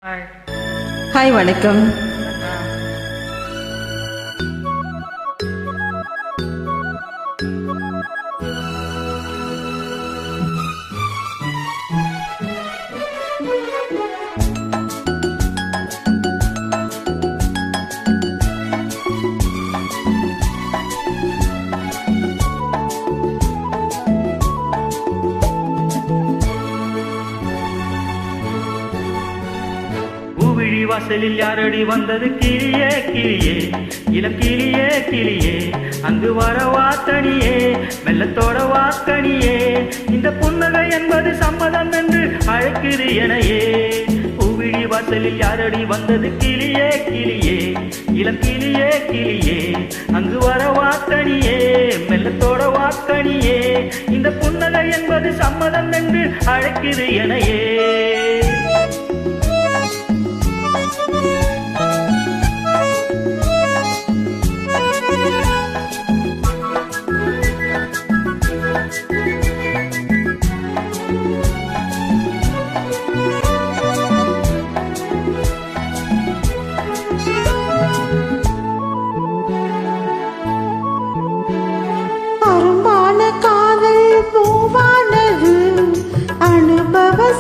Hi வணக்கம். வாசலில் யாரடி வந்தது கிளியே கிளியே, இளம் கிளியே கிளியே, அங்கு வர வாத்தனியே, மெல்லத்தோட வாத்தனியே, இந்த புன்னகை என்பது சம்மதம் என்று அழைக்குது எனையே. பூவிழி வாசலில் யாரடி வந்தது கிளியே கிளியே, இளம் கிளியே கிளியே, அங்கு வர வாத்தனியே, மெல்லத்தோட வாத்தனியே, இந்த புன்னகை என்பது சம்மதம் என்று அழைக்குது எனையே.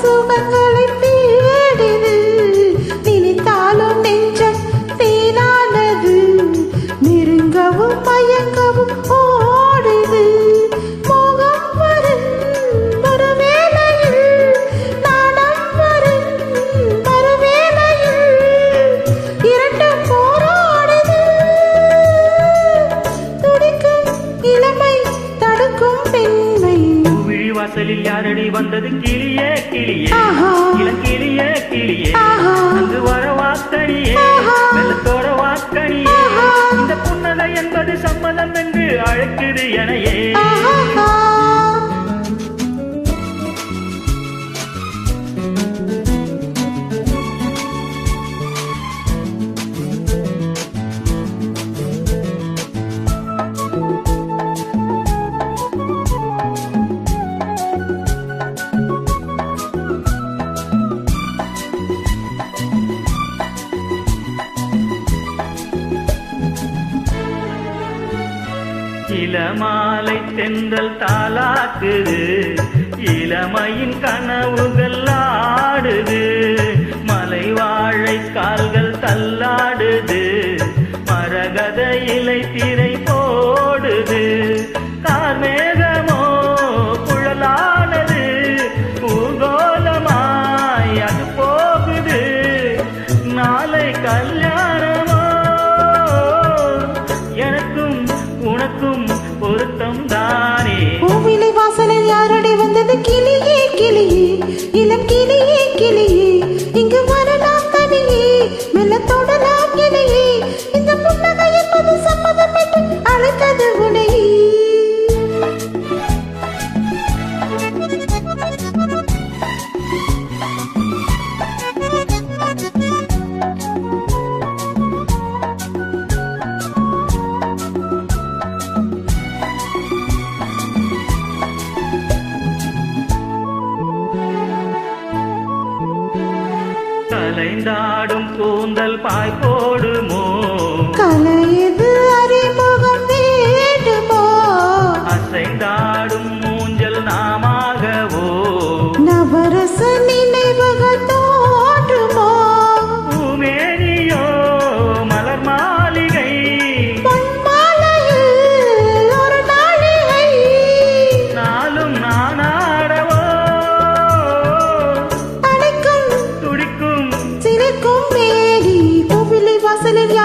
சுகங்களை தேடுது, நினைத்தாலும் நெஞ்சம் தேனானது, நெருங்கவும் மயங்கவும் ஓடுது. மோகம் வரும் ஒரு வேளையில், நாணம் வரும் ஒரு வேளையில், இரண்டும் போராடுது. துடிக்கும் இளமை தடுக்கும் பெண்மை. வாசலில் யாரடி வந்தது கிளியே கிளியே, இளங்கிளியே கிளியே, அங்கு வர வாக்கணியே, வெள்ளத்தோட வாக்கணியே, இந்த புன்னகை என்பது சம்மதம் என்று அழைக்குது எனையே. இளமாலை தென்றல் தாலாக்குது, இளமையின் கனவுகள் ஆடுது, மலை வாழை கால்கள் தள்ளாடுது, மரகத இலை திரை போடுது, கார்மேகமோ குழலானது, பூகோளமாய் அது போகுது, நாளை கல்யாணமோ எனக்கும் உனக்கும் பொருத்தம் தானே. பூவிலை வாசலில் யாரடி வந்தது கிளியே கிளியே, இளம் கிளியே கிளியே, இங்கு வரலாம் தனியே, மெல்ல தொடலாம் இணையே, இந்த புன்னகை என்பது சம்மதம் என்று அழைத்தது உனையே. கலைந்தாடும் கூந்தல் பாய் போடுமோ, கலையது அறிமுகம் வேண்டுமோ, அசைந்தாடும் மூஞ்சல் நாமாகவோ, நவரச நினைவுகள் தோன்றுமோ, பூமேனியோ மலர் மாளிகை, பொன்மாலையில் ஒரு நாளிகை, நாளும் நானாடவோ, அடைக்கும் துடிக்கும் சிரிக்கும் மேரி. கோவிலை வாசலில்